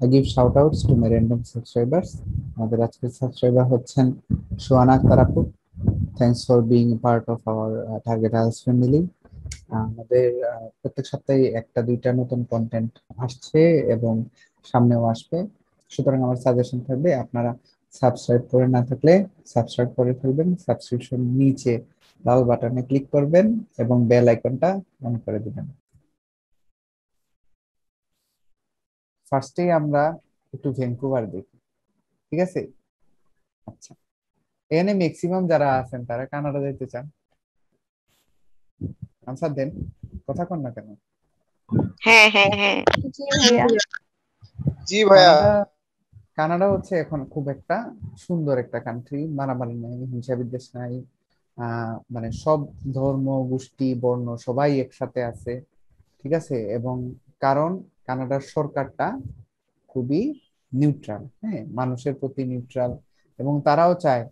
I give shout outs to my random subscribers. আমাদের আজকের subscriber হচ্ছেন সোহানা আক্তার আপু। Thanks for being part of our target house family. আমাদের প্রত্যেক সপ্তাহে একটা দুইটা নতুন কন্টেন্ট আসছে এবং সামনেও আসবে। সুতরাং আমার সাজেশন থাকবে আপনারা সাবস্ক্রাইব করে না থাকলে সাবস্ক্রাইব করে ফেলবেন। সাবস্ক্রিপশন নিচে লাল বাটনে ক্লিক করবেন এবং বেল আইকনটা অন করে দিবেন। ফার্স্টেই আমরা একটু ভ্যাঙ্কুভার দেখি, ঠিক আছে? আচ্ছা, এখানে ম্যাক্সিমাম যারা আছেন তারা কানাডা যেতে চান। আনসার দেন, কথা কন না কেন? হ্যাঁ হ্যাঁ হ্যাঁ জি ভাইয়া। জি ভাইয়া। কানাডা কানাডা হচ্ছে এখন খুব একটা সুন্দর একটা কান্ট্রি, মারামারি নাই, হিংসা বিদ্বেষ নাই, মানে সব ধর্ম গোষ্ঠী বর্ণ সবাই একসাথে আছে, ঠিক আছে? এবং কারণ কানাডার সরকারটা খুবই নিউট্রাল, হ্যাঁ, মানুষের প্রতি নিউট্রাল, এবং তারাও চায়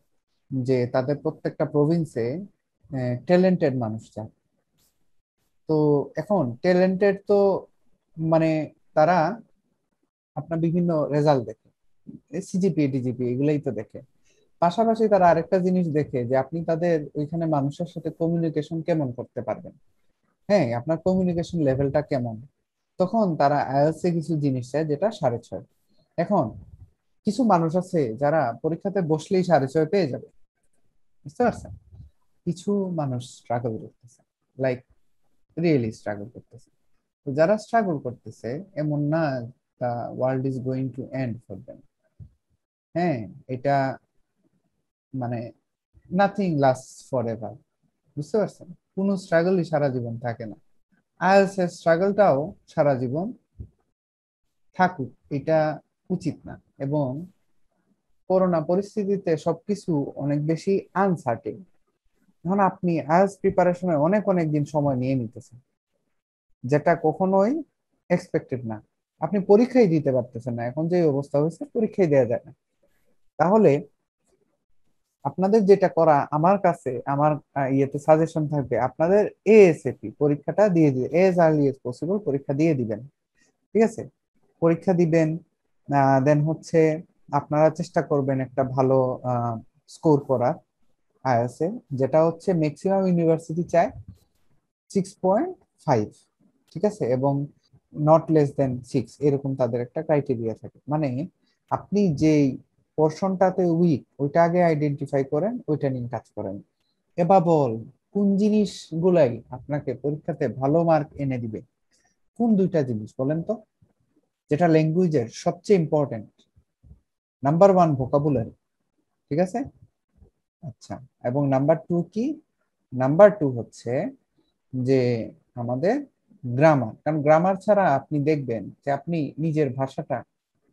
যে তাদের প্রত্যেকটা প্রভিন্সে ট্যালেন্টেড মানুষ চায়। তো এখন ট্যালেন্টেড তো মানে তারা আপনার বিভিন্ন রেজাল্ট দেখে, সিজিপিএ ডিজিপি এগুলাই তো দেখে। পাশাপাশি তারা আরেকটা জিনিস দেখে যে আপনি তাদের ওইখানে মানুষের সাথে কমিউনিকেশন কেমন করতে পারবেন, হ্যাঁ, আপনার কমিউনিকেশন লেভেলটা কেমন। তখন তারা আইএলটিএস এ কিছু জিনিস চায় যেটা 6.5। এখন কিছু মানুষ আছে যারা পরীক্ষাতে বসলেই 6.5 পেয়ে যাবে, বুঝতে পারছেন? কিছু মানুষ স্ট্রাগল করতেছে, লাইক রিয়েলি স্ট্রাগল করতেছে। তো যারা স্ট্রাগল করতেছে এমন না the world is going to end for them, হ্যাঁ, এটা মানে নাথিং লাস্ট ফর এভার, বুঝতে পারছেন? কোনো স্ট্রাগলই সারা জীবন থাকে না। আইএলটিএস এর স্ট্রাগলটাও সারা জীবন থাকুক এটা উচিত না। এবং করোনা পরিস্থিতিতে সবকিছু অনেক বেশি আনসার্টেন। এখন আপনি আইএলটিএস প্রিপারেশনে অনেক অনেক দিন সময় নিয়ে নিতেছেন, যেটা কখনোই এক্সপেক্টেড না। আপনি পরীক্ষাই দিতে পারতেছেন না, এখন যে অবস্থা হয়েছে পরীক্ষাই দেওয়া যায় না। তাহলে আপনাদের যেটা করা, আমার কাছে আমার ইয়েতে সাজেশন থাকবে, আপনাদের এএসএপি পরীক্ষাটা দিয়ে দিবে, এজ আর্লি এজ পসিবল পরীক্ষা দিয়ে দিবেন, ঠিক আছে? পরীক্ষা দিবেন, দেন হচ্ছে আপনারা চেষ্টা করবেন একটা ভালো স্কোর করার আইএলটিএস এ, যেটা হচ্ছে ম্যাক্সিমাম ইউনিভার্সিটি চায় 6.5, ঠিক আছে? এবং নট লেস দেন 6, এরকম তাদের একটা ক্রাইটেরিয়া থাকে। মানে আপনি যেই পোর্শনটাতে উইক ওইটা আগে আইডেন্টিফাই করেন, ওইটা নিয়ে কাজ করেন। এবার বল কোন জিনিসগুলাই আপনাকে পরীক্ষাতে ভালো মার্ক এনে দিবে? কোন দুইটা জিনিস বলেন তো, যেটা ল্যাঙ্গুয়েজের সবচেয়ে ইম্পর্টেন্ট? নাম্বার 1 ভোকাবুলারি, ঠিক আছে? আচ্ছা, এবং নাম্বার 2 কি? নাম্বার 2 হচ্ছে যে আমাদের গ্রামার। কারণ গ্রামার ছাড়া আপনি দেখবেন যে আপনি নিজের ভাষাটা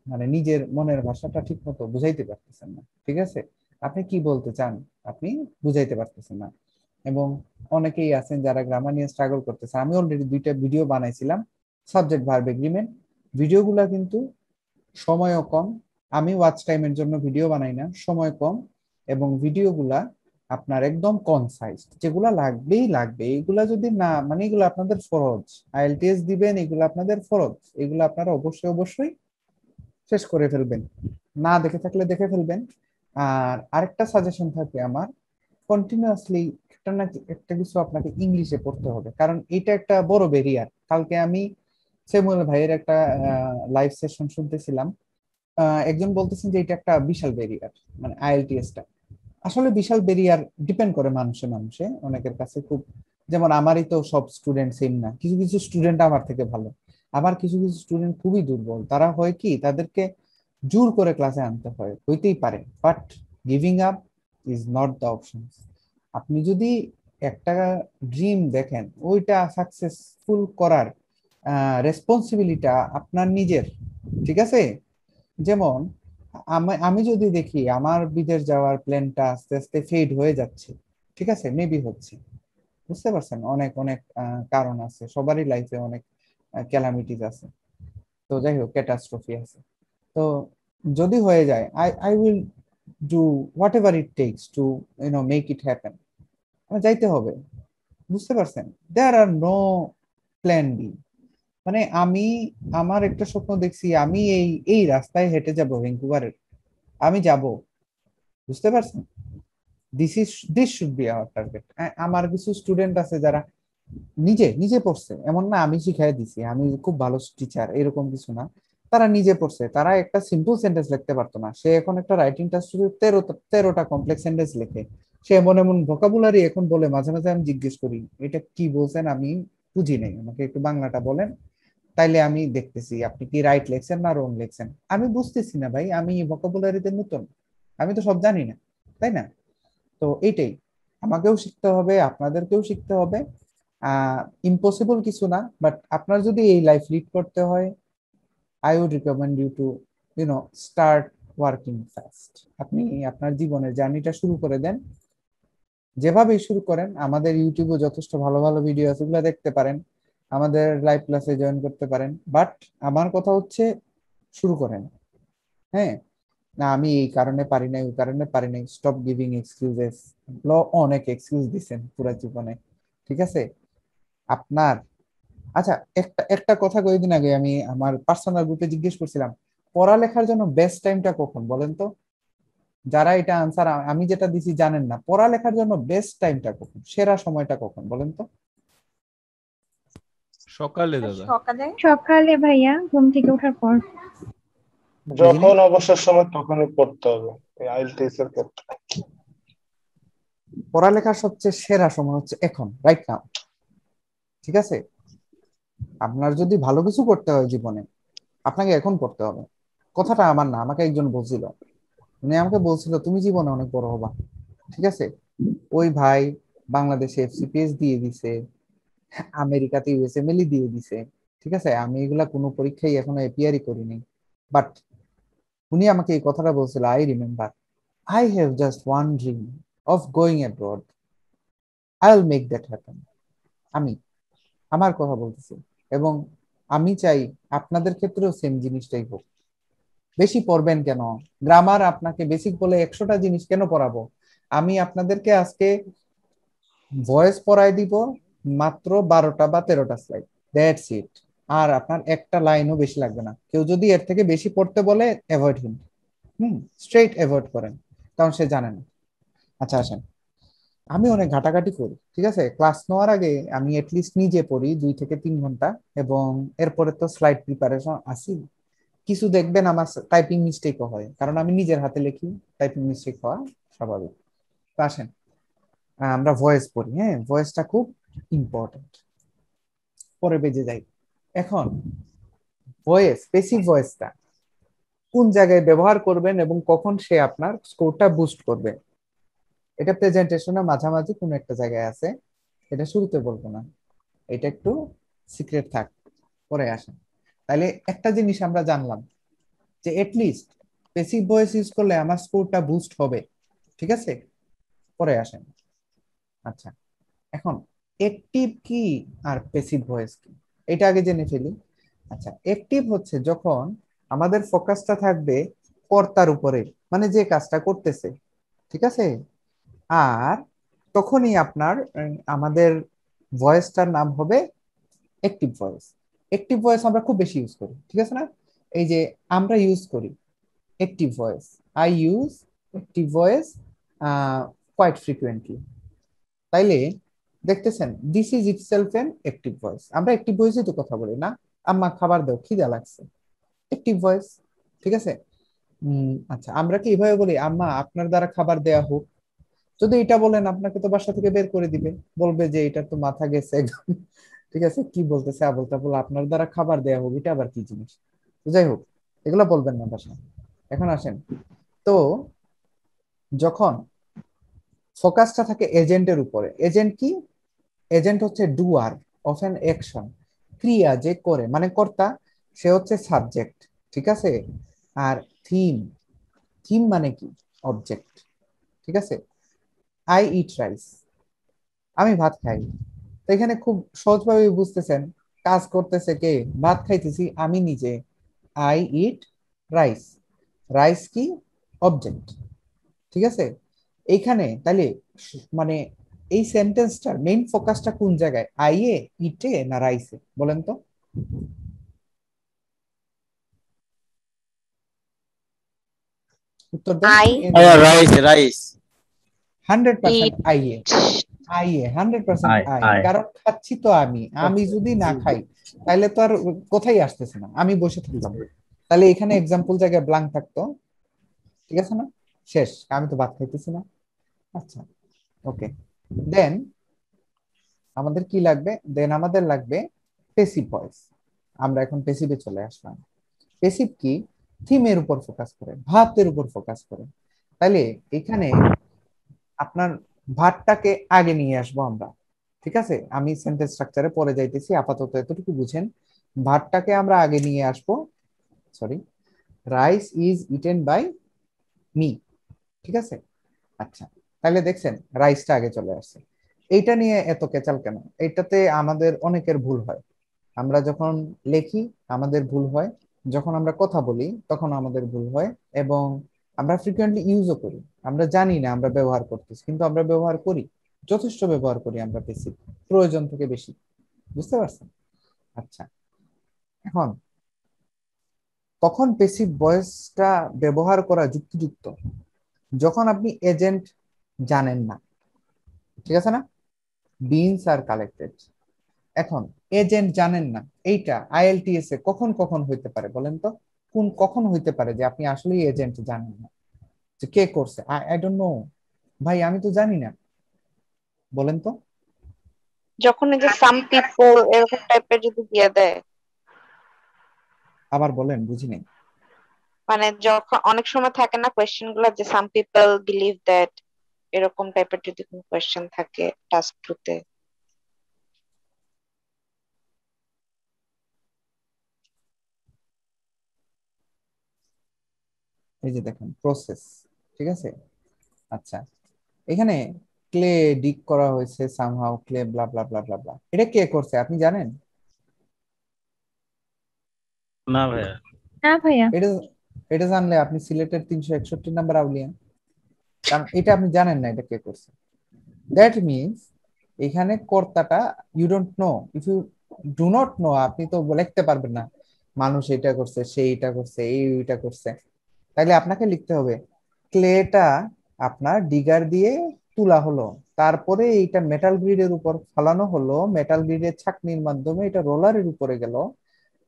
মানে নিজের মনের ভাষাটা ঠিক মতো বুঝাইতে পারতেছেন না, ঠিক আছে? আপনি কি বলতে চান আপনি বুঝাইতে পারতেছেন না। এবং অনেকেই আছেন যারা গ্রামার নিয়ে স্ট্রাগল করতেছে। আমি অলরেডি 2টা ভিডিও বানাইছিলাম, সাবজেক্ট ভার্ব এগ্রিমেন্ট। ভিডিওগুলো কিন্তু সময়ও কম, আমি ওয়াচ টাইমের জন্য ভিডিও বানাই না, সময় কম, এবং ভিডিওগুলা আপনার একদম কনসাইজ, যেগুলা লাগবেই লাগবে। এগুলা যদি না মানে এগুলো আপনাদের ফরজ, আইএলটিএস দিবেন, এগুলো আপনাদের ফরজ, এগুলো আপনারা অবশ্যই অবশ্যই শেষ করে ফেলবেন, না দেখে থাকলে দেখে ফেলবেন। আর আরেকটা সাজেশন থাকবে আমার, কন্টিনিউয়াসলি একটা না একটা কিছু আপনাকে ইংলিশে পড়তে হবে, কারণ এটা একটা বড় ব্যারিয়ার। কালকে আমি সেমুয়েল ভাইয়ের একটা লাইভ সেশন শুনতেছিলাম, একজন বলতেছেন যে এটা একটা বিশাল ব্যারিয়ার, মানে আইএলটিএস টা। আসলে বিশাল ব্যারিয়ার ডিপেন্ড করে মানুষে মানুষে, অনেকের কাছে খুব, যেমন আমারই তো সব স্টুডেন্ট সেম না, কিছু কিছু স্টুডেন্ট আমার থেকে ভালো, আবার কিছু কিছু স্টুডেন্ট খুবই দুর্বল। তারা হয় কি, তাদেরকে জোর করে ক্লাসে আনতে হয়, হইতেই পারে, but giving up is not the option. আপনি যদি একটা ড্রিম দেখেন, ওইটা সাকসেসফুল করার রেসপন্সিবিলিটা আপনার নিজের, ঠিক আছে? যেমন আমি আমি যদি দেখি আমার বিদেশ যাওয়ার প্ল্যানটা আস্তে আস্তে ফেড হয়ে যাচ্ছে, ঠিক আছে, মেবি হচ্ছে, বুঝতে পারছেন? অনেক অনেক কারণ আছে, সবারই লাইফে অনেক ক্যালামিটিস আছে, তো যাই হোক ক্যাটাস্ট্রফি আছে। তো যদি হয়ে যায়, I I will do what ever it tax to make it happen. যাইতে হবে, বুঝতে পারছেন? দেয়ার আর নো প্ল্যান বি। মানে আমি আমার একটা স্বপ্ন দেখছি, আমি এই এই রাস্তায় হেঁটে যাব ভ্যাঙ্কুভারের, আমি যাব, বুঝতে পারছেন? This should be our target. আমার কিছু স্টুডেন্ট আছে যারা নিজে নিজে পড়ছে, এমন না আমি শিখাই দিছি, আমি খুব ভালো টিচার এরকম কিছু না। তারা নিজে পড়ছে, তারা একটা সিম্পল সেন্টেন্স লিখতে পারতো না, সে এখন একটা রাইটিং টাস্ক 13টা কমপ্লেক্স সেন্টেন্স লেখে। সে এমন এমন ভোকাবুলারি এখন বলে, মাঝে মাঝে আমি জিজ্ঞেস করি এটা কি বলছেন, আমি বুঝি নাই, আমাকে একটু বাংলাটা বলেন। তাইলে আমি দেখতেছি আপনি কি রাইট লেখছেন না রং লেখছেন, আমি বুঝতেছি না ভাই, আমি ভোকাবুলারিতে নতুন, আমি তো সব জানি না, তাই না? তো এইটাই, আমাকেও শিখতে হবে, আপনাদেরকেও শিখতে হবে। ইম্পসিবল কিছু না, বাট আপনার যদি এই লাইফ লিড করতে হয়, I would recommend you to start working fast. আপনি আপনার জীবনের জার্নিটা শুরু করে দেন, যেভাবেই শুরু করেন। আমাদের ইউটিউবে যথেষ্ট ভালো ভালো ভিডিও আছে, ওগুলো দেখতে পারেন, আমাদের লাইভ ক্লাসে জয়েন করতে পারেন, বাট আমার কথা হচ্ছে শুরু করেন। হ্যাঁ, না আমি এই কারণে পারি নাই, ওই কারণে পারি নাই, স্টপ গিভিং এক্সকিউজেস। অনেক এক্সকিউজ দিচ্ছেন পুরো জীবনে, ঠিক আছে আপনার। আচ্ছা, একটা একটা কথা কয়েকদিন আগে আমি আমার পার্সোনাল গ্রুপে জিজ্ঞেস করছিলাম, পড়ালেখার জন্য বেস্ট টাইমটা কখন বলেন তো? যারা এটা আনসার আমি যেটা দিছি জানেন না, পড়ালেখার জন্য বেস্ট টাইমটা কখন, সেরা সময়টা কখন বলেন তো? সকালে দাদা। সকালে ভাইয়া, ঘুম থেকে ওঠার পর। বুঝিনি। যখন অবসর সময় তখনই পড়তে হবে, আইএলটিএস এর ক্ষেত্রে। পড়ালেখার সবচেয়ে সেরা সময় হচ্ছে এখন, রাইট নাও, ঠিক আছে? আপনার যদি ভালো কিছু করতে হয় জীবনে, আপনাকে এখন করতে হবে। কথাটা আমার না, আমাকে একজন বলছিল, উনি আমাকে বলছিল তুমি জীবনে অনেক বড় হবা, ঠিক আছে? ওই ভাই বাংলাদেশে এফসিপিএস দিয়ে দিছে, আমেরিকাতে ইউএসএমএলই দিয়ে দিছে, ঠিক আছে? আমি এগুলা কোনো পরীক্ষায় এখনো এপিআরই করিনি, বাট উনি আমাকে এই কথাটা বলছিল, I remember, I have just one dream of going abroad, I will make that happen. আমি আমার কথা বলতেছি, এবং আমি চাই আপনাদের ক্ষেত্রেও সেম জিনিসটাই হোক। বেশি পড়বেন কেন? গ্রামার আপনাকে বেসিক বলে 100টা জিনিস কেন পড়াবো? আমি আপনাদেরকে আজকে ভয়েস পড়াই দিব মাত্র 12টা বা 13টা স্লাইড, দ্যাটস ইট। আর আপনার একটা লাইনও বেশি লাগবে না। কেউ যদি এর থেকে বেশি পড়তে বলে, অ্যাভয়েড হিম, স্ট্রেইট অ্যাভয়েড করেন, কারণ সে জানে না। আচ্ছা আসেন, আমি অনেক ঘাটাঘাটি করি, ঠিক আছে? ক্লাস নেওয়ার আগে আমি এটলিস্ট নিজে পড়ি 2 থেকে 3 ঘন্টা, এবং এরপরে তো স্লাইড প্রিপারেশন আসি। কিছু দেখবেন আমার টাইপিং মিস্টেকও হয়, কারণ আমি নিজের হাতে লিখি, টাইপিং মিস্টেক হওয়া স্বাভাবিক। তো আসেন, আমরা ভয়েস পড়ি। হ্যাঁ, ভয়েসটা খুব ইম্পর্টেন্ট, পরে বেজে যাই। এখন ভয়েস, পেসিভ ভয়েসটা কোন জায়গায় ব্যবহার করবেন এবং কখন সে আপনার স্কোরটা বুস্ট করবে, এটা প্রেজেন্টেশনে মাঝামাঝি কোন একটা জায়গায় আছে, এটা শুরুতে বলবো না, এটা একটু সিক্রেট থাক, পরে আসেন। তাহলে একটা জিনিস আমরা জানলাম যে এটলিস্ট পেসিভ ভয়েস ইউজ করলে আমার স্কোরটা বুস্ট হবে, ঠিক আছে? পরে আসেন। আচ্ছা, এখন অ্যাক্টিভ কি আর প্যাসিভ ভয়েস কি, এটা আগে জেনে ফেলি। আচ্ছা, অ্যাক্টিভ হচ্ছে যখন আমাদের ফোকাসটা থাকবে কর্তার উপরে, মানে যে কাজটা করতেছে, ঠিক আছে? আর তখনই আপনার আমাদের ভয়েসটার নাম হবে অ্যাক্টিভ ভয়েস। অ্যাক্টিভ ভয়েস আমরা খুব বেশি ইউজ করি, ঠিক আছে না? এই যে আমরা ইউজ করি active voice, I use active voice quite frequently. তাইলে দেখতেছেন, this is itself an active voice. আমরা অ্যাক্টিভ ভয়েসে তো কথা বলি না, আম্মা খাবার দাও, খিদা লাগছে, অ্যাক্টিভ ভয়েস, ঠিক আছে? আচ্ছা, আমরা কি এভাবে বলি আম্মা আপনার দ্বারা খাবার দেয়া হোক? যদি এটা বলেন, আপনাকে তো বাসা থেকে বের করে দিবে, বলবে যে এটা তো মাথা গেছে একদম। ঠিক আছে, কি বলতেছে আবল তাবল, আপনার দ্বারা খাবার দেয়া হোক, এটা আবার কি জিনিস? তো যাই হোক, এগুলো বলবেন না বাসায়। এখন আসেন, তো যখন ফোকাসটা থাকে এজেন্টের উপরে, এজেন্ট কি? এজেন্ট হচ্ছে ডুয়ার অফ অ্যান অ্যাকশন, ক্রিয়া যে করে, মানে কর্তা, সে হচ্ছে সাবজেক্ট, ঠিক আছে? আর থিম, থিম মানে কি? অবজেক্ট, ঠিক আছে? আই ইট রাইস, আমি ভাত খাই। তো এখানে খুব সহজভাবে বুঝতেছেন, কাজ করতেছে কে? ভাত খাইতেছি আমি নিজে, আই ইট রাইস। রাইস কি? অবজেক্ট, ঠিক আছে? এইখানে তাহলে মানে এই সেন্টেন্সটার মেইন ফোকাসটা কোন জায়গায়, আই এ, ইটে, না রাইসে বলেন তো? উত্তর দেন আই রাইস রাইস 100% ইট আইএ আইএ 100% আই আই, আই কারণ খাচ্ছি তো আমি যদি না খাই তাহলে তো আর কোথায় আসতেছে না, আমি বসে থাকলাম, তাহলে এখানে এক্সাম্পল জায়গায় ব্ল্যাঙ্ক থাকতো, ঠিক আছে না? শেষ, আমি তো ভাত খাইতেছি না। আচ্ছা, ওকে। দেন আমাদের কি লাগবে? দেন আমাদের লাগবে পেসিভ ভয়েস। আমরা এখন পেসিভে চলে আসলাম। পেসিভ কি? থিমের উপর ফোকাস করে, ভাতের উপর ফোকাস করে। তাহলে এখানে আপনার ভাতটাকে আগে নিয়ে আসবো আমরা, ঠিক আছে? আমি সেন্টেন্স স্ট্রাকচারে পরে যাইতেছি, আপাতত এতটুকু বুঝেন। ভাতটাকে আমরা আগে নিয়ে আসবো, sorry, rice is eaten by me, ঠিক আছে? আচ্ছা, তাহলে দেখছেন রাইসটা আগে চলে আসছে। এইটা নিয়ে এত কেচাল কেন? এইটাতে আমাদের অনেকের ভুল হয়। আমরা যখন লেখি আমাদের ভুল হয়, যখন আমরা কথা বলি তখন আমাদের ভুল হয়, এবং আমরা ফ্রিকোয়েন্টলি ইউজও করি। আমরা জানি না আমরা ব্যবহার করতেছি, কিন্তু আমরা ব্যবহার করি, যথেষ্ট ব্যবহার করি আমরা বেশি, প্রয়োজন থেকে বেশি। বুঝতে পারছেন? আচ্ছা, এখন তখন পেসিভ ভয়েসটা ব্যবহার করা যুক্তিযুক্ত যখন আপনি এজেন্ট জানেন না, ঠিক আছে না? বিনস আর কালেক্টেড। এখন এজেন্ট জানেন না, এইটা আইএলটিএস এ কখন কখন হইতে পারে বলেন তো? কখন হইতে পারে যে আপনি আসলেই এজেন্ট জানেন না, যে কে করছে? আই ডোন্ট নো ভাই, আমি তো জানি না, বলেন তো। যখন এই যে সাম পিপল এরকম টাইপের যদি দিয়ে দেয়, আবার বলেন, বুঝি নাই। মানে যখন অনেক সময় থাকে না কোয়েশ্চেন গুলো, যে সাম পিপল বিলিভ দ্যাট, এরকম টাইপের যদি কোনো কোয়েশ্চেন থাকে টাস্ক টুতে। এই যে দেখেন প্রসেস, ঠিক আছে? আচ্ছা, এখানে ক্লে ডিক করা হয়েছে, সামহাউ ক্লে ব্লা ব্লা ব্লা ব্লা ব্লা, এটা কে করছে আপনি জানেন? না ভাইয়া। না ভাইয়া। এটা এটা জানলে আপনি সিলেটের 361 নাম্বার আউলিয়া, কারণ এটা আপনি জানেন না এটা কে করছে। দ্যাট মিনস এখানে কর্তাটা you don't know. If you do not know, আপনি তো লিখতে পারবেন না মানুষ এটা করছে, সে এটা করছে, এইটা করছে। তাইলে আপনাকে লিখতে হবে ক্লেটা আপনার ডিগার দিয়ে তোলা হলো, তারপরে এইটা মেটাল গ্রিডের উপর ফলানো হলো, মেটাল গ্রিডের ছাঁকনির মাধ্যমে এটা রোলারের উপরে গেল,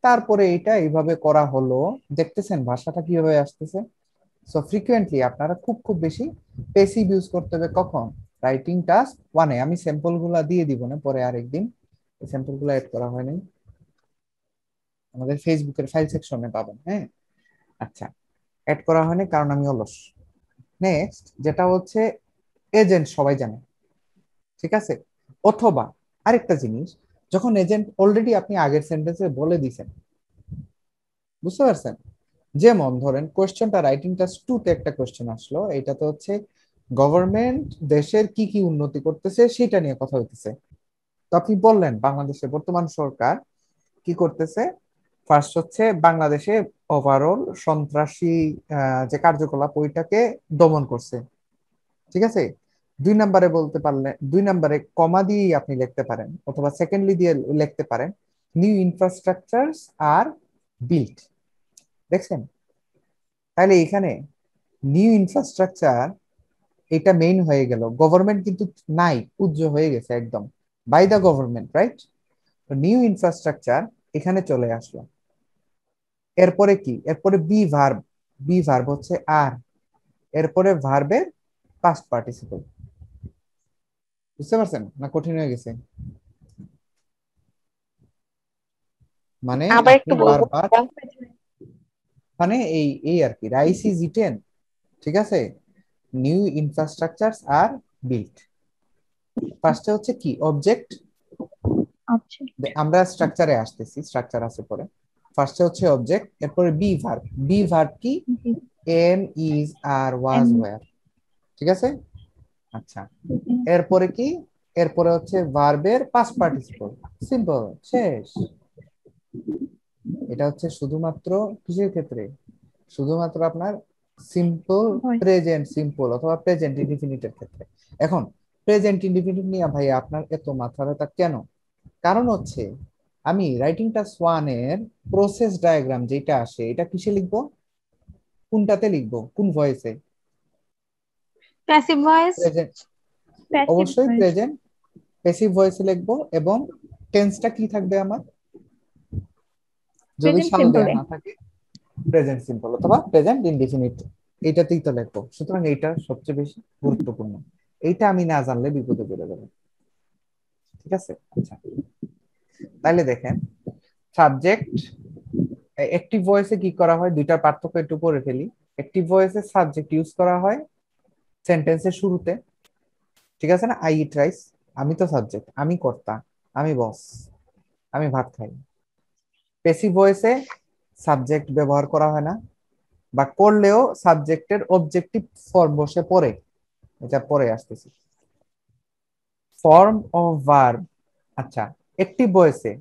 তারপরে এটা এইভাবে করা হলো। দেখতেছেন ভাষাটা কিভাবে আসতেছে? সো ফ্রিকুয়েন্টলি আপনারা খুব খুব বেশি পেসিভ ইউজ করতে হবে কখন? রাইটিং টাস্ক ওয়ানে। আমি স্যাম্পল গুলা দিয়ে দিব না পরে আরেকদিন, এই স্যাম্পল গুলো এড করা হয়নি, আমাদের ফেসবুকের ফাইল সেকশনে পাবেন। হ্যাঁ, আচ্ছা, এড করা হয়নি কারণ আমি অলস। নেক্সট যেটা হচ্ছে এজেন্ট সবাই জানে, ঠিক আছে? অথবা আরেকটা জিনিস, যখন এজেন্ট অলরেডি আপনি আগের সেন্টেন্সে বলে দিছেন, বুঝতে পারছেন? যেমন ধরেন কোয়েশ্চেনটা রাইটিং টাস্ক 2 তে একটা কোয়েশ্চেন আসলো, এটাতে হচ্ছে গভর্নমেন্ট দেশের কি কি উন্নতি করতেছে সেটা নিয়ে কথা হইতেছে। তো আপনি বললেন বাংলাদেশের বর্তমান সরকার কি করতেছে। ফার্স্ট হচ্ছে বাংলাদেশে ওভারঅল সন্ত্রাসী যে কার্যকলাপ ওইটাকে দমন করছে, ঠিক আছে? 2 নম্বরে বলতে পারলে 2 নম্বরে কমা দিয়ে আপনি লিখতে পারেন, অথবা সেকেন্ডলি দিয়ে লিখতে পারেন নিউ ইনফ্রাস্ট্রাকচারস আর বিল্ট। দেখছেন? তাহলে এখানে নিউ ইনফ্রাস্ট্রাকচার এটা মেইন হয়ে গেল, গভর্নমেন্ট কিন্তু নাই, পূজ্য হয়ে গেছে একদম, by the government, right? New infrastructure এখানে চলে আসলো। এরপরে কি? এরপরে বি ভার্ব, বি ভার্ব হচ্ছে আর, এরপরে ভার্বের পাস্ট পার্টিসিপল। বুঝতে পারছেন না? কঠিন হয়ে গেছে? মানে আবার আপনি একটু বলবো? বারবার, মানে এই এই আর কি, রাইস ইজ ইটেন, ঠিক আছে, নিউ ইনফ্রাস্ট্রাকচারস আর বিল্ট। ফার্স্টে হচ্ছে কি? অবজেক্ট। অবজেক্ট। আমরা স্ট্রাকচারে আসতেছি, স্ট্রাকচার আছে পরে। ফার্স্টে হচ্ছে অবজেক্ট, এরপরে বি ভার্ব। বি ভার্ব কি? Am, is, are, was, were, ঠিক আছে? আচ্ছা, এরপরে কি? এরপরে হচ্ছে ভার্বের পাস্ট পার্টিসিপল, সিম্পল, শেষ। এটা হচ্ছে শুধুমাত্র কিসের ক্ষেত্রে? শুধুমাত্র আপনার সিম্পল প্রেজেন্ট সিম্পল অথবা প্রেজেন্ট ইনডিফিনিটের ক্ষেত্রে। এখন প্রেজেন্ট ইনডিফিনিট নিয়ে ভাই আপনার এত মাথা ব্যথা কেন? কারণ হচ্ছে আমি রাইটিং টাস্ক 1 এর প্রসেস ডায়াগ্রাম যেটা আসে এটা কিসে লিখবো? কোনটাতে লিখবো, কোন ভয়েসে? Passive voice. প্রেজেন্ট, প্যাসিভ অবশ্যই ভয়েস। প্রেজেন্ট প্যাসিভ ভয়েসে লিখবো। এবং টেন্সটা কি থাকবে আমার? যদি প্রেজেন্ট সাল দেয়া সিম্পলে। না থাকে প্রেজেন্ট সিম্পল অথবা প্রেজেন্ট ইনডিফিনিট, এইটাতেই তো লিখবো। সুতরাং এইটা সবচেয়ে বেশি গুরুত্বপূর্ণ, এইটা আমি না জানলে বিপদে পড়ে যাবো। ঠিক আছে, আচ্ছা তাহলে দেখেন সাবজেক্ট অ্যাক্টিভ ভয়েসে কি করা হয়, দুইটার পার্থক্য একটু পড়ে ফেলি। অ্যাক্টিভ ভয়েসে সাবজেক্ট ইউজ করা হয় সেন্টেন্সের শুরুতে, ঠিক আছে না? আই ইট রাইস, আমি তো সাবজেক্ট, আমি কর্তা, আমি বস, আমি ভাত খাই। প্যাসিভ ভয়েসে সাবজেক্ট ব্যবহার করা হয় না, বা করলেও সাবজেক্টের অবজেক্টিভ ফর্ম বসে পড়ে, এটা পরে আসতেছি। ফর্ম অফ ভার্ব, আচ্ছা অ্যাক্টিভ ভয়েসে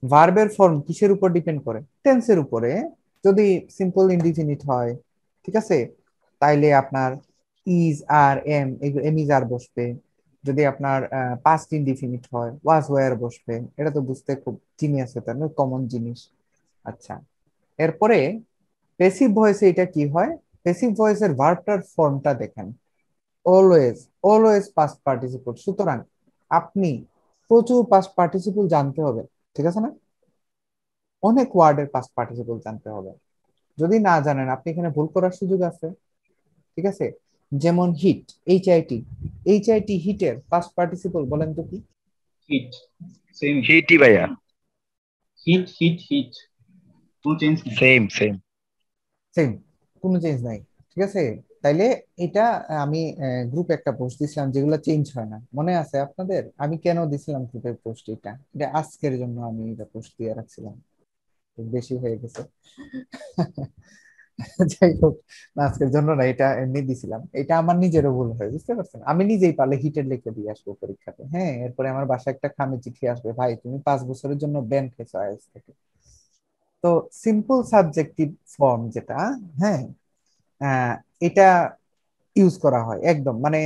ভার্বের ফর্ম কিসের উপর ডিপেন্ড করে? টেন্সের উপরে। যদি সিম্পল ইনডিফিনিট হয়, ঠিক আছে, তাইলে আপনার is are am, am is are বসবে। যদি আপনার পাস্ট ইনডিফিনিট হয়, ওয়াজ ওয়্যার বসবে। এটা তো বুঝতে খুব জিনিয়াস, এটা না কমন জিনিস। আচ্ছা, এরপরে প্যাসিভ ভয়েসে এটা কি হয়? প্যাসিভ ভয়েসের ভার্বটার ফর্মটা দেখেন, অলওয়েজ, অলওয়েজ পাস্ট পার্টিসিপল। সুতরাং আপনি প্রচুর পাস্ট পার্টিসিপল জানতে হবে, ঠিক আছে না? অনেক ওয়ার্ডের পাস্ট পার্টিসিপল জানতে হবে। যদি না জানেন আপনি এখানে ভুল করার সুযোগ আছে, ঠিক আছে? যেমন হিট, এইচআইটি, এইচআইটি হিটের পাস্ট পার্টিসিপল বলেন তো কি? হিট। সেম হিটই ভাইয়া। হিট হিট হিট, কোনো চেঞ্জ নেই। Same same. সেম, কোনো চেঞ্জ নাই, ঠিক আছে? তাইলে এটা আমি গ্রুপে একটা পোস্ট দিছিলাম যেগুলো চেঞ্জ হয় না, মনে আছে আপনাদের? আমি কেন দিছিলাম গ্রুপে পোস্ট? এটা এটা আজকের জন্য আমি এটা পোস্ট দিয়ে রাখছিলাম, বেশি হয়ে গেছে। যাই হোক, না, আজকের জন্য না, এটা এমনি দিছিলাম। এটা আমার নিজেরও ভুল হয়, বুঝতে পারছেন? আমি নিজেই পারলে হিটের লিখে দিয়ে আসবো পরীক্ষাতে, হ্যাঁ। এরপরে আমার বাসায় একটা খামে চিঠি আসবে, ভাই তুমি 5 বছরের জন্য ব্যান খেয়েছো আইএলটিএস থেকে। তো সিম্পল সাবজেক্টিভ ফর্ম যেটা, হ্যাঁ, আহ, এটা ইউজ করা হয় একদম, মানে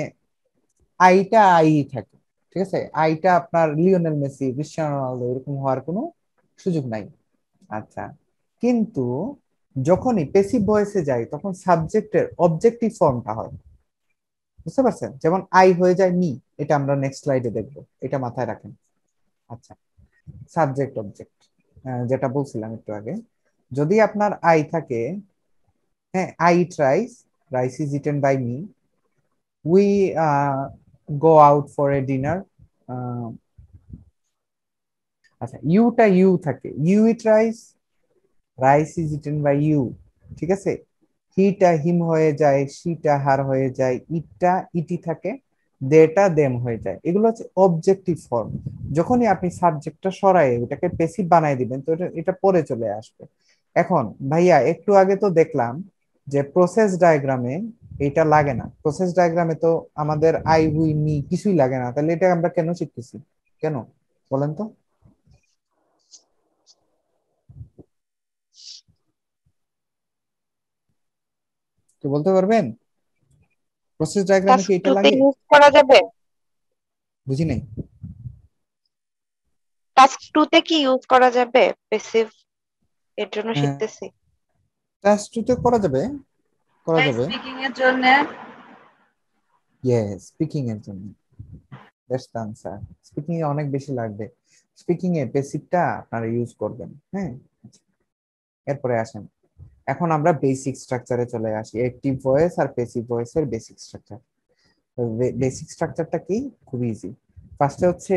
আইটা আই থাকে, ঠিক আছে? আইটা আপনার লিওনেল মেসি, ক্রিস্টিয়ানো রোনালদো এরকম হওয়ার কোনো সুযোগ নাই। আচ্ছা, কিন্তু যখনই প্যাসিভ ভয়েসে যাই তখন সাবজেক্টের অবজেক্টিভ ফর্মটা হয়, বুঝতে পারছেন? যেমন আই হয়ে যায় মি, এটা আমরা নেক্সট স্লাইডে দেখবো, এটা মাথায় রাখেন। আচ্ছা, সাবজেক্ট অবজেক্ট যেটা বলছিলাম একটু আগে, যদি আপনার আই থাকে, হ্যাঁ, I eat rice, rice is eaten by me, we go out for a dinner. আচ্ছা, ইউটা ইউ থাকে, you eat rice, rice is eaten by you, ঠিক আছে? হিটা হিম হয়ে যায়, শিটা হার হয়ে যায়, ইটটা ইটি থাকে, দেটা দেম হয়ে যায়। এগুলো হচ্ছে অবজেক্টিভ ফর্ম। যখনই আপনি সাবজেক্টটা সরায় ওটাকে প্যাসিভ বানাই দিবেন, তো এটা এটা পরে চলে আসবে। এখন ভাইয়া একটু আগে তো দেখলাম যে প্রসেস ডায়াগ্রামে এটা লাগে না, প্রসেস ডায়াগ্রামে তো আমাদের আই উই মি কিছুই লাগে না, তাহলে এটা আমরা কেন শিখতেছি? কেন বলেন তো? কি বলতে পারবেন? প্রসেস ডায়াগ্রামে টাস্ক কি টু এটা তে লাগে? ইউজ করা যাবে? বুঝি নাই। টাস্ক টু তে কি ইউজ করা যাবে প্যাসিভ? এর জন্য শিখতেছি। টাস্ক টুতে করা যাবে, করা যাবে। স্পিকিং এর জন্য। ইয়েস, স্পিকিং এর জন্য। That's the answer. স্পিকিং এ অনেক বেশি লাগবে, স্পিকিং এ বেসিকটা আপনারা ইউজ করবেন, হ্যাঁ। এরপরে আসেন, এখন আমরা বেসিক স্ট্রাকচারে চলে আসি, অ্যাক্টিভ ভয়েস আর প্যাসিভ ভয়েসের বেসিক স্ট্রাকচার। বেসিক স্ট্রাকচারটা কি? খুব ইজি। ফার্স্টে হচ্ছে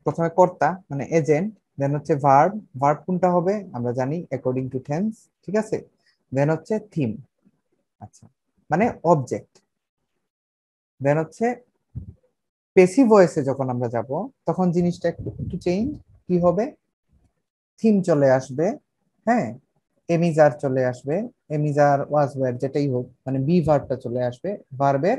প্রথমে কর্তা মানে এজেন্ট, দেন হচ্ছে ভার্ব, ভার্ব কোনটা হবে আমরা জানি অ্যাকর্ডিং টু টেন্স, ঠিক আছে? দেন হচ্ছে থিম, আচ্ছা, মানে অবজেক্ট। দেন হচ্ছে প্যাসিভ ভয়েসে যখন আমরা যাব তখন জিনিসটা একটু একটু চেঞ্জ, কি হবে? থিম চলে আসবে, হ্যাঁ, এমিজার চলে আসবে, এমিজার ওয়াজ ওয়্যার যেটাই হোক, মানে বি ভার্বটা চলে আসবে, ভার্বের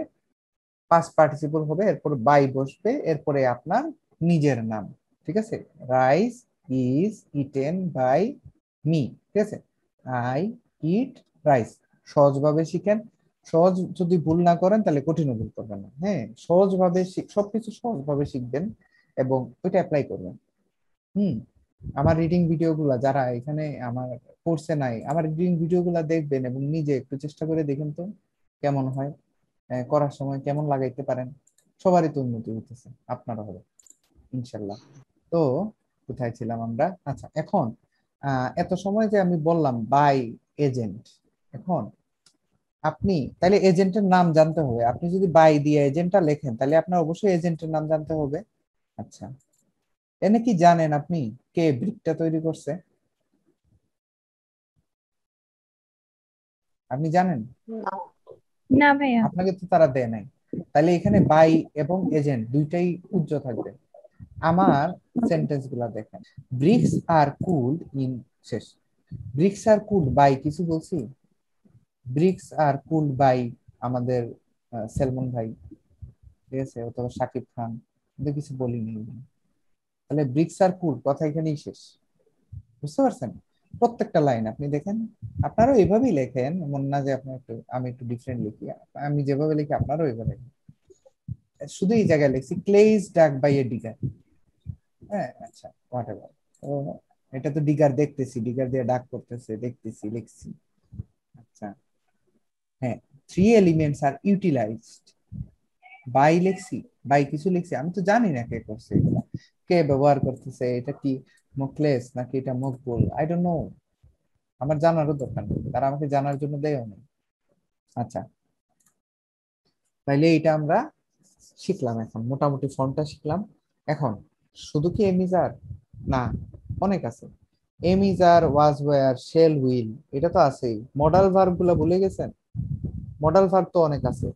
পাস্ট পার্টিসিপল হবে, এরপর বাই বসবে, এরপরে আপনার নিজের নাম, ঠিক আছে? Rice is eaten by me, ঠিক আছে? I eat rice. সহজভাবে শিখেন, সহজ যদি ভুল না করেন তাহলে কঠিন ভুল করবেন না, হ্যাঁ। সহজভাবে সবকিছু সহজভাবে শিখবেন এবং ওইটা অ্যাপ্লাই করবেন। হুম, আমার রিডিং ভিডিওগুলা যারা এখানে আমার কোর্সে নাই, আমার রিডিং ভিডিওগুলা দেখবেন এবং নিজে একটু চেষ্টা করে দেখেন তো কেমন হয়, করার সময় কেমন লাগাইতে পারেন। সবারই তো উন্নতি হইতেছে, আপনারও হবে ইনশাল্লাহ। তো কোথায় ছিলাম আমরা? আচ্ছা, এখন এত সময় যে আমি বললাম বাই এজেন্ট, এখন আপনি তাহলে এজেন্টের নাম জানতে হবে। আপনি যদি বাই দিয়ে এজেন্টটা লেখেন তাহলে আপনার অবশ্যই এজেন্টের নাম জানতে হবে। আচ্ছা, এনে কি জানেন আপনি কে ব্রিকটা তৈরি করছে? আপনি জানেন? না। না ভাইয়া। আপনাকে তো তারা দেয় নাই। তাহলে এখানে বাই এবং এজেন্ট দুইটাই পূজ্য থাকবে। আমার সেন্টেন্স গুলা দেখেন, ব্রিক্স আর কুলড ইন, শেষ। ব্রিক্স আর কুলড বাই কিছু বলছি? ব্রিক্স আর কুলড বাই আমাদের সেলমন ভাই, ঠিক আছে, অথবা শাকিব খান, কিন্তু কিছু বলিনি। তাহলে ব্রিক্স আর কুলড কথা এখানেই শেষ। বুঝতে পারছেন? প্রত্যেকটা লাইন আপনি দেখেন, আপনারাও এইভাবেই লেখেন, এমন না যে আপনি একটু, আমি একটু ডিফারেন্ট লিখি। আমি যেভাবে লিখি আপনারাও এইভাবে লেখেন। শুধু এই জায়গায় লিখছি ক্লেইজ ডাক বাই এ ডিগার। হ্যাঁ, আচ্ছা, হোয়াটএভার। তো এটা তো ডিগার দেখতেছি, ডিগার দিয়ে ডাক করতেছে, দেখতেছি, লিখছি। আচ্ছা, হ্যাঁ, three elements are utilised by লিখছি, বাই কিছু লিখছি, আমি তো জানি না কে করছে এগুলা, কে ব্যবহার করতেছে, এটা কি মুখলেস নাকি এটা মকবুল, আই ডোন্ট নো। আমার জানারও দরকার নেই, তারা আমাকে জানার জন্য দেয়ও না। আচ্ছা, তাইলে এটা আমরা শিখলাম, এখন মোটামুটি ফর্মটা শিখলাম। এখন শুধু কি এম ইজ আর? না, অনেক আছে। Am is are, was were, shall, will, এটা তো আছেই। মডাল ভার্ব গুলা ভুলে গেছেন? মডাল ভার্ব তো অনেক আছে,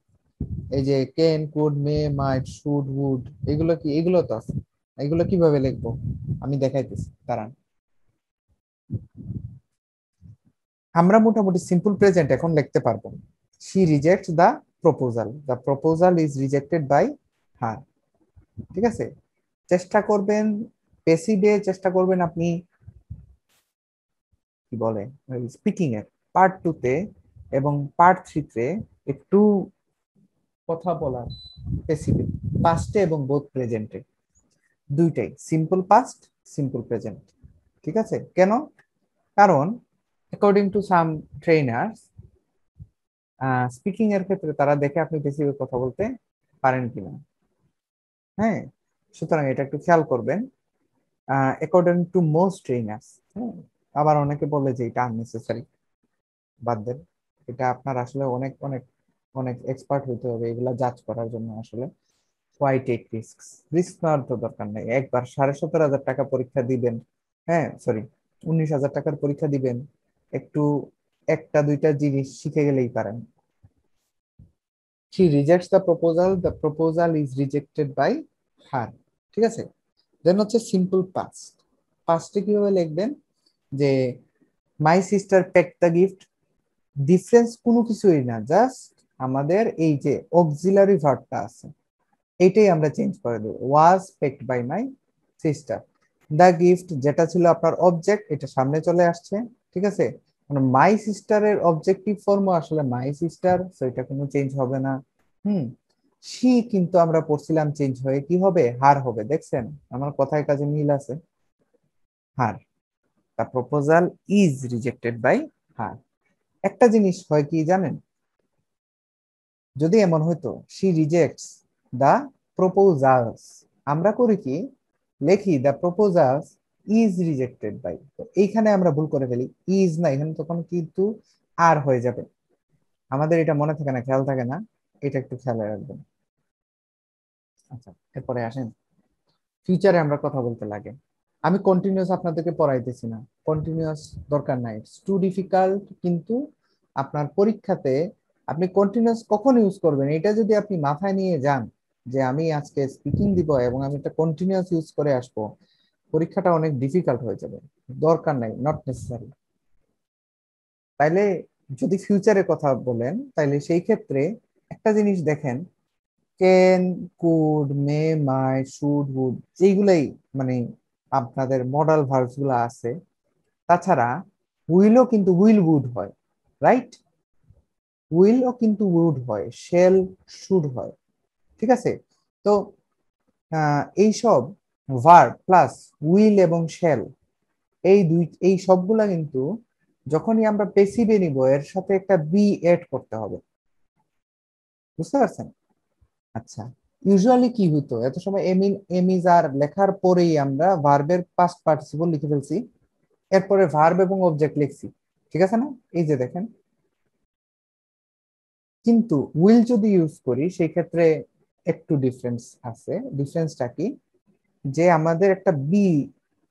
এই যে can, could, may, might, should, would, এগুলো কি? এগুলো তো আছে। এগুলো কিভাবে লিখবো আমি দেখাইতেছি, দাঁড়ান। আমরা মোটামুটি সিম্পল প্রেজেন্ট এখন লিখতে পারবো। She rejects the proposal is rejected by her. ঠিক আছে, চেষ্টা করবেন পেসিভে, চেষ্টা করবেন আপনি কি বলে স্পিকিং এর পার্ট 2 তে এবং পার্ট 3 তে একটু কথা বলার পেসিভে, পাস্টে এবং বোথ প্রেজেন্টে, দুইটাই সিম্পল পাস্ট, সিম্পল প্রেজেন্ট। ঠিক আছে, কেন? কারণ according to some trainers, speaking এর ক্ষেত্রে তারা দেখে আপনি পেসিভে কথা বলতে পারেন কিনা। হ্যাঁ, সুতরাং এটা একটু খেয়াল করবেন। অ্যাকর্ডিং টু মোস্ট ট্রেনার্স, হ্যাঁ, আবার অনেকে বলে যে এটা আননেসেসারি, বাদ দেন। এটা আপনার আসলে অনেক অনেক অনেক এক্সপার্ট হইতে হবে এগুলা জাজ করার জন্য। আসলে ওয়াই টেক রিস্ক? রিস্ক নেওয়ার তো দরকার নেই। একবার 17,500 টাকা পরীক্ষা দিবেন, হ্যাঁ সরি 19,000 টাকার পরীক্ষা দিবেন, একটু একটা দুইটা জিনিস শিখে গেলেই পারেন। she rejects the proposal is rejected by her। ঠিক আছে, দেন হচ্ছে সিম্পল পাস্ট। পাস্টে কিভাবে লিখবেন? যে মাই সিস্টার পেক দ্য গিফট, ডিফারেন্স কোনো কিছুই না, জাস্ট আমাদের এই যে অক্সিলারি ভার্বটা আছে এইটাই আমরা চেঞ্জ করে দেব, was packed by my sister. The gift যেটা ছিল আপনার অবজেক্ট, এটা সামনে চলে আসছে। ঠিক আছে, মানে মাই সিস্টারের অবজেক্টিভ ফর্ম আসলে মাই সিস্টার, সো এটা কোনো চেঞ্জ হবে না। শি কিন্তু আমরা পড়ছিলাম চেঞ্জ হয়ে কি হবে? হার হবে। দেখছেন আমার কথায় কাজে মিল আছে? Her, the proposal is rejected by her. একটা জিনিস হয় কি জানেন, যদি এমন হইতো শি রিজেক্টস দ্য প্রপোজালস, আমরা করি কি লেখি the proposals is rejected by, তো এইখানে আমরা ভুল করে ফেলি, ইজ না, এখানে তখন কিন্তু আর হয়ে যাবে। আমাদের এটা মনে থাকে না, খেয়াল থাকে না, এটা একটু খেয়াল রাখবেন। আচ্ছা, এরপরে আসেন ফিউচারে আমরা কথা বলতে লাগে। আমি কন্টিনিউয়াস আপনাদেরকে পড়াইতেছি না, কন্টিনিউয়াস দরকার নাই, ইটস টু ডিফিকাল্ট। কিন্তু আপনার পরীক্ষাতে আপনি কন্টিনিউয়াস কখন ইউজ করবেন এটা যদি আপনি মাথায় নিয়ে যান, যে আমি আজকে স্পিকিং দিব এবং আমি এটা কন্টিনিউয়াস ইউজ করে আসবো, পরীক্ষাটা অনেক ডিফিকাল্ট হয়ে যাবে। দরকার নাই, নট নেসেসারি। তাইলে যদি ফিউচারে কথা বলেন তাইলে সেই ক্ষেত্রে একটা জিনিস দেখেন, can, could, may, might, should, would, যেগুলাই মানে আপনাদের মডাল ভার্বস গুলো আছে, তাছাড়া উইলও কিন্তু উইল উড হয়, রাইট? উইলও কিন্তু উড হয়, শেল শুড হয়। ঠিক আছে, তো এইসব ভার্ব প্লাস উইল এবং শেল এই সবগুলা কিন্তু যখনই আমরা পেসিভে নিব এর সাথে একটা বি এড করতে হবে, বুঝতে পারছেন? আচ্ছা, ইউজুয়ালি কি হতো, এত সময় এমিজ আর লেখার পরেই আমরা ভার্বের পাস্ট পার্টিসিপল লিখে ফেলছি, এরপরে ভার্ব এবং অবজেক্ট লিখছি, ঠিক আছে না? এই যে দেখেন, কিন্তু উইল যদি ইউজ করি সেই ক্ষেত্রে একটু ডিফারেন্স আছে। ডিফারেন্সটা কি, যে আমাদের একটা বি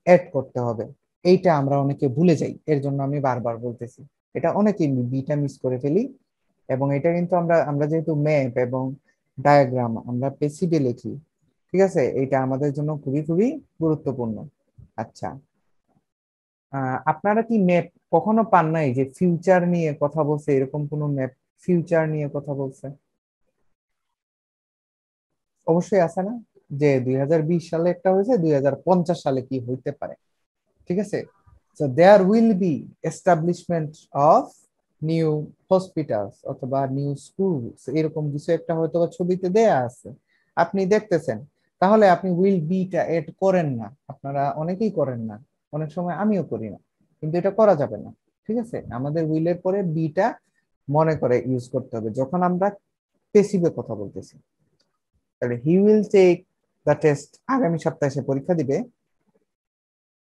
এড করতে হবে, এইটা আমরা অনেকে ভুলে যাই, এর জন্য আমি বারবার বলতেছি। এটা অনেকেই বিটা মিস করে ফেলি, এবং এটা কিন্তু আমরা যেহেতু ম্যাপ এবং ডায়াগ্রাম আমরা পেসিভে লিখি, ঠিক আছে, এটা আমাদের জন্য খুবই খুবই গুরুত্বপূর্ণ। আচ্ছা, আপনারা কি ম্যাপ কখনো পান নাই যে ফিউচার নিয়ে কথা বলছে, এরকম কোনো ম্যাপ ফিউচার নিয়ে কথা বলছে? অবশ্যই আছে না, যে 2020 সালে একটা হয়েছে, 2050 সালে কি হইতে পারে, ঠিক আছে? So there will be establishment of new hospitals অথবা নিউ স্কুলস, এরকম কিছু একটা হয়তো বা ছবিতে দেয়া আছে, আপনি দেখতেছেন, তাহলে আপনি উইল বিটা এড করেন না, আপনারা অনেকেই করেন না, অনেক সময় আমিও করি না, কিন্তু এটা করা যাবে না, ঠিক আছে? আমাদের উইলের পরে বিটা মনে করে ইউজ করতে হবে যখন আমরা পেসিভে কথা বলতেছি। তাহলে he will take the test, আগামী সপ্তাহে সে পরীক্ষা দিবে,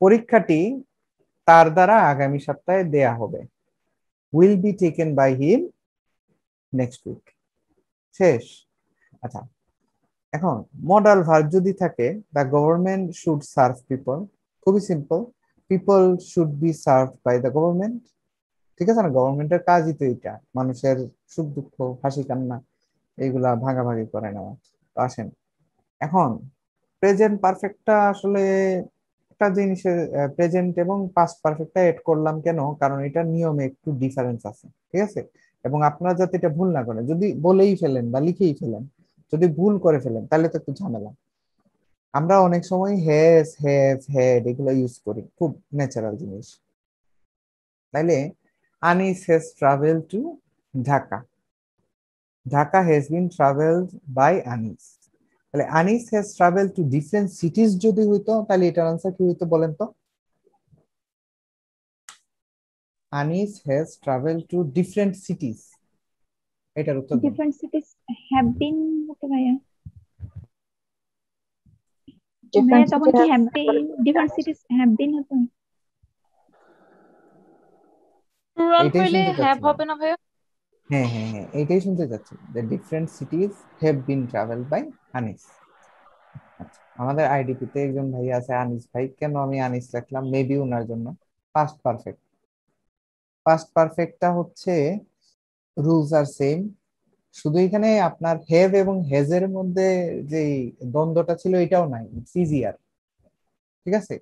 পরীক্ষাটি তার দ্বারা আগামী সপ্তাহে দেয়া হবে, will be taken by him next week, শেষ। আচ্ছা, এখন মডাল ভার্ব যদি থাকে, the government should serve people, খুবই simple, people should be serve by the government, ঠিক আছে না? গভর্নমেন্টের কাজই তো এটা, মানুষের সুখ দুঃখ হাসি কান্না এইগুলা ভাগাভাগি করে নেওয়া। তো আসেন, এখন প্রেজেন্ট পারফেক্টটা আসলে একটা জিনিসের, প্রেজেন্ট এবং পাস্ট পারফেক্টটা এড করলাম কেন, কারণ এটা নিয়মে একটু ডিফারেন্স আছে, ঠিক আছে? এবং আপনারা যাতে এটা ভুল না করেন, যদি বলেই ফেলেন বা লিখেই ফেলেন, যদি ভুল করে ফেলেন তাহলে তো একটু ঝামেলা। আমরা অনেক সময় হ্যাজ, হ্যাভ, হ্যাড এগুলো ইউজ করি, খুব ন্যাচারাল জিনিস। তাইলে Anis has travel to Dhaka, Dhaka has been travelled by Anis. তাহলে Anis has travel to different cities যদি হইতো, তাহলে এটার আনসার কি হইতো বলেন তো? Anis has travel to different cities, এটার উত্তর দেন। Different cities have been হতো ভাইয়া। ভাইয়া তখন কি have been different cities have been হতো? প্লুরাল এইটাই হইলে শুনতে হ্যাভ চাচ্ছিলাম। হবে না ভাইয়া? হ্যাঁ হ্যাঁ হ্যাঁ, এইটাই শুনতে চাচ্ছি, the different cities have been travel by Anis. আচ্ছা, আমাদের আইডিপি তে একজন ভাই আছে আনিস ভাই, কেন আমি আনিস লিখলাম, মেবি ওনার জন্য পাস্ট পারফেক্ট। পাস্ট পারফেক্টটা হচ্ছে রুলস আর সেম, শুধু এখানে আপনার হ্যাভ এবং হ্যাজের মধ্যে যে দ্বন্দ্বটা ছিল এটাও নাই, ইটস ইজিয়ার, ঠিক আছে?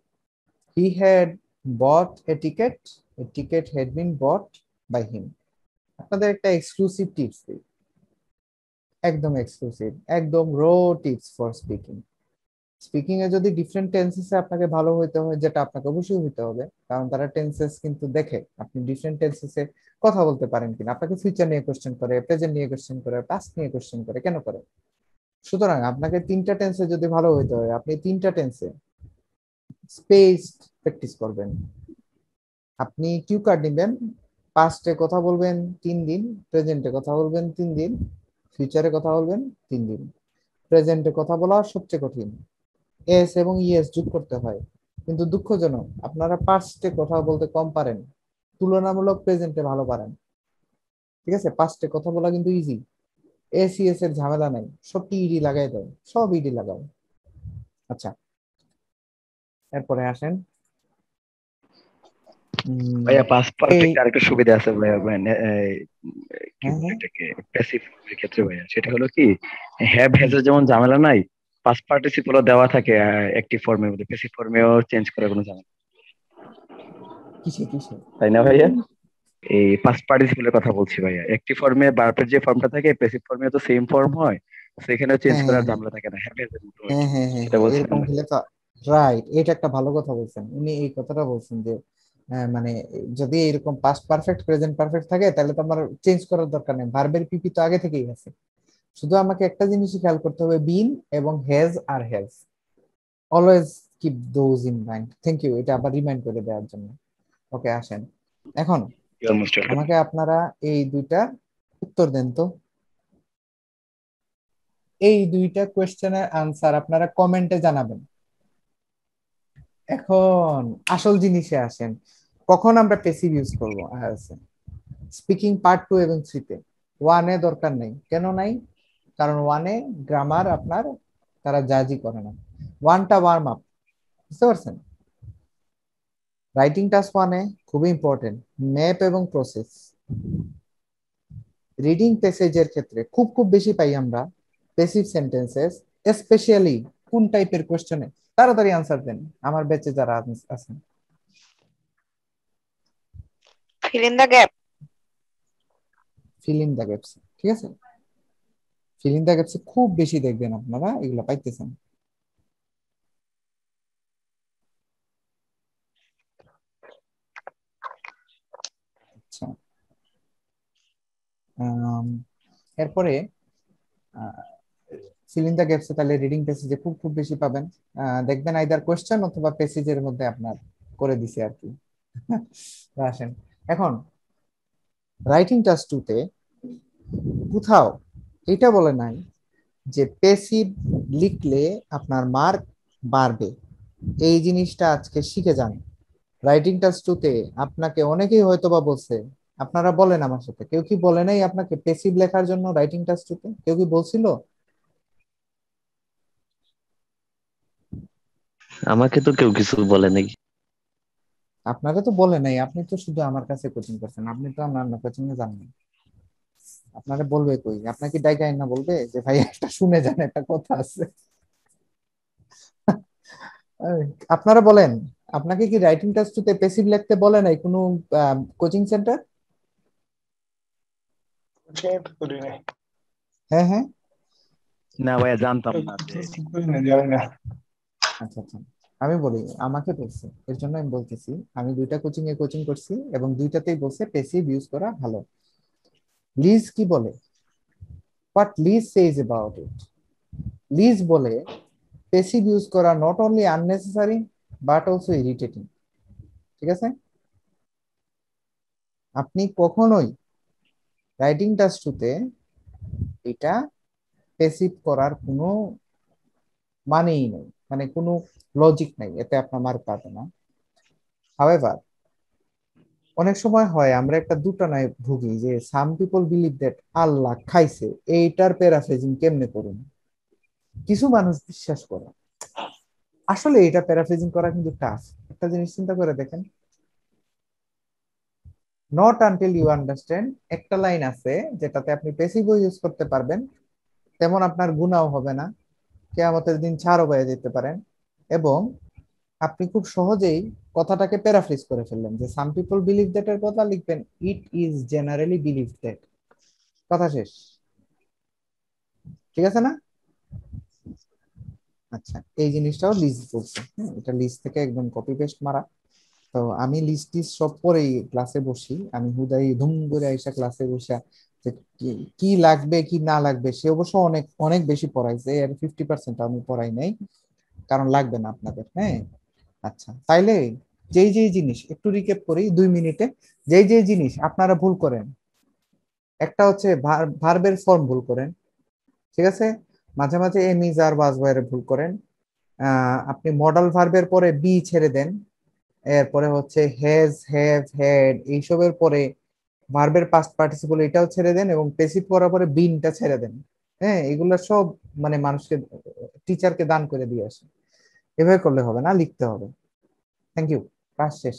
He had bought a ticket, a ticket had been bought by him. আপনাদের একটা এক্সক্লুসিভ টিপস দিই, একদম এক্সক্লুসিভ, একদম raw tips for speaking. Speaking এ যদি ডিফারেন্ট টেন্সেসে আপনাকে ভালো হইতে হয়, যেটা আপনাকে অবশ্যই হইতে হবে, কারণ তারা টেন্সেস কিন্তু দেখে আপনি ডিফারেন্ট টেন্সেসে কথা বলতে পারেন কিনা। আপনাকে ফিউচার নিয়ে কোশ্চেন করে, প্রেজেন্ট নিয়ে কোশ্চেন করে, পাস্ট নিয়ে কোশ্চেন করে, কেন করে? সুতরাং আপনাকে তিনটা টেন্সে যদি ভালো হইতে হয়, আপনি তিনটা টেন্সে স্পেসড প্র্যাকটিস করবেন। আপনি কিউ কার্ড নিবেন, পাস্টে কথা বলবেন 3 দিন, প্রেজেন্টে কথা বলবেন 3 দিন, ফিউচারে কথা বলবেন 3 দিন। প্রেজেন্টে কথা বলা সবচেয়ে কঠিন, এস এবং ইএস যোগ করতে হয়, কিন্তু দুঃখজনক আপনারা পাস্টে কথা বলতে কম পারেন, তুলনামূলক প্রেজেন্টে ভালো পারেন, ঠিক আছে? পাস্টে কথা বলা কিন্তু ইজি, এস ইএস এর ঝামেলা নাই, সব ইডি লাগাই দাও, সব ইডি লাগাও। আচ্ছা, এরপরে আসেন, ভাইয়া পাস্ট এই পারফেক্ট আরেকটা সুবিধা আছে ভাইয়া, মানে কি হ্যাঁ বলে হ্যাঁ এটাকে, প্যাসিভ এর ক্ষেত্রে ভাইয়া, সেটা হলো কি, হ্যাভ হ্যাজের যেমন ঝামেলা নাই, পাস্ট পার্টিসিপলও দেওয়া থাকে অ্যাক্টিভ ফর্মের মধ্যে, প্যাসিভ ফর্মেও চেঞ্জ করার কোনো ঝামেলা নেই। কিসে কিসে তাই না ভাইয়া? এই পাস্ট পার্টিসিপলের কথা বলছি ভাইয়া, অ্যাক্টিভ ফর্মে ভার্বের যে ফর্মটা থাকে প্যাসিভ ফর্মে তো সেম ফর্ম হয়, সেখানেও চেঞ্জ হ্যাঁ হ্যাঁ করার হ্যাঁ ঝামেলা থাকে না, হ্যাভ হ্যাজের মতো আর হ্যাঁ কি, হ্যাঁ হ্যাঁ সেটা হ্যাঁ, বলছিলেন এরকম ভাই। হলে তো রাইট, এটা একটা ভালো কথা বলছেন উনি, এই কথাটা বলছেন যে মানে যদি এরকম পাস্ট পারফেক্ট প্রেজেন্ট পারফেক্ট থাকে তাহলে তো আমার চেঞ্জ করার দরকার নেই, ভার্বের পিপি তো আগে থেকেই আছে, শুধু আমাকে একটা জিনিসই খেয়াল করতে হবে, বিন এবং has are has always keep those in mind. Thank you, এটা আবার রিমাইন্ড করে দেওয়ার জন্য। ওকে, আসেন এখন You are most welcome. আমাকে আপনারা এই দুইটা উত্তর দেন তো। এই দুইটা কোয়েশ্চেনের আনসার আপনারা কমেন্টে জানাবেন। এখন আসল জিনিসে আসেন, কখন আমরা প্যাসিভ ইউজ করব? স্পিকিং পার্ট 2 এবং 3 তে। 1 এ দরকার নেই। কেন নাই? কারণ 1 এ গ্রামার আপনার তারা জাজই করে না। 1টা ওয়ার্ম আপ, বুঝতে পারছেন? রাইটিং টাস্ক 1 এ খুবই ইম্পর্টেন্ট, ম্যাপ এবং প্রসেস। রিডিং প্যাসেজের ক্ষেত্রে খুব খুব বেশি পাই আমরা প্যাসিভ সেন্টেন্সেস, স্পেশালি কোন টাইপের কোশ্চেনে? তাড়াতাড়ি আনসার দেন আমার ব্যাচে যারা আছেন। fill in the gap. Fill in the gaps, ঠিক আছে? ফিল ইন দ্য গ্যাপসে খুব বেশি দেখবেন আপনারা এগুলো পাইতেছেন। আচ্ছা, এরপরে ফিল ইন দ্য গ্যাপসে তাহলে রিডিং প্যাসেজে খুব খুব বেশি পাবেন। দেখবেন আইদার কোশ্চেন অথবা প্যাসেজের মধ্যে আপনার করে দিছে আর কি। আসেন এখন রাইটিং টাস্ক 2 তে কোথাও এটা বলে নাই যে প্যাসিভ লিখলে আপনার মার্ক বাড়বে। এই জিনিসটা আজকে শিখে যান। রাইটিং টাস্ক 2 তে আপনাকে অনেকেই হয়তোবা বলছে, আপনারা বলেন আমার সাথে, কেউ কি বলে নাই আপনাকে প্যাসিভ লেখার জন্য রাইটিং টাস্ক 2 তে? কেউ কি বলছিল? আমাকে তো কেউ কিছু বলে নাই। আপনাকে তো বলে নাই, আপনি তো শুধু আমার কাছে কোচিং করছেন, আপনি তো আমার কোচিং এ যান না। আপনারা বলবে কই? আপনাকে ডাইকা না বলবে যে ভাই একটা শুনে যান, একটা কথা আছে। আপনারা বলেন, আপনাকে কি রাইটিং টাস্ক 2 তে প্যাসিভ লিখতে বলে নাই কোনো কোচিং সেন্টার? করি নাই। হ্যাঁ হ্যাঁ, না ভাইয়া, জানতাম না যে করি না, জানি না। আচ্ছা আচ্ছা, আমি বলি আমাকে বলছে, এর জন্য আমি বলতেছি। আমি দুইটা কোচিং করছি এবং দুইটাতেই বলছে প্যাসিভ ইউজ করা ভালো। লিজ কি বলে? What Liz says about it? Liz বলে প্যাসিভ ইউজ করা not only unnecessary but also irritating. ঠিক আছে? আপনি কখনোই রাইটিং টাস্ক 2 তে এটা প্যাসিভ করার কোনো মানেই নেই, মানে কোনো লজিক নাই, এতে আপনার মার্ক পাবে না। হাউএভার অনেক সময় হয় আমরা একটা দুটানায় ভুগি যে সাম পিপল বিলিভ দ্যাট আল্লাহ খাইছে, এইটার প্যারাফ্রেজিং কেমনে করুন? কিছু মানুষ বিশ্বাস করে। আসলে এটা প্যারাফ্রেজিং করা কিন্তু টাফ। একটা জিনিস চিন্তা করে দেখেন, নট আনটিল ইউ আন্ডারস্ট্যান্ড একটা লাইন আছে যেটাতে আপনি প্যাসিভও ইউজ করতে পারবেন, তেমন আপনার গুনাহ হবে না, কিয়ামতের দিন ছাড়ও পেয়ে যেতে পারেন, এবং আপনি খুব সহজেই কথাটাকে প্যারাফ্রেজ করে ফেললেন যে সাম পিপল বিলিভ দ্যাট এর কথা লিখবেন it is generally believe that, কথা শেষ। ঠিক আছে না? আচ্ছা, এই জিনিসটাও লিস্ট বলছে, এটা লিস্ট থেকে একদম কপি পেস্ট মারা। তো আমি লিস্ট সব পরেই ক্লাসে বসি, আমি হুদাই ধুম করে আইসা ক্লাসে বসা যে কি লাগবে কি না লাগবে। সে অবশ্য অনেক অনেক বেশি পড়াইছে, এর 50% আমি পড়াই নাই, কারণ লাগবে না আপনাদের। হ্যাঁ, আচ্ছা, তাইলে যেই যেই জিনিস একটু রিক্যাপ করি 2 মিনিটে। যেই যেই জিনিস আপনারা ভুল করেন, একটা হচ্ছে ভার্বের ফর্ম ভুল করেন, ঠিক আছে? মাঝে মাঝে এম ইজ আর ওয়াজ ওয়্যারে ভুল করেন। আপনি মডাল ভার্বের পরে বি ছেড়ে দেন, এরপরে হচ্ছে হ্যাজ হ্যাভ হ্যাড এইসবের পরে ভার্বের পাস্ট পার্টিসিপল এটাও ছেড়ে দেন, এবং প্যাসিভ করার পরে বিনটা ছেড়ে দেন। হ্যাঁ, এগুলো সব মানে মানুষকে, টিচারকে দান করে দিয়ে আসে। এভাবে করলে হবে না, লিখতে হবে। থ্যাংক ইউ, ক্লাস শেষ।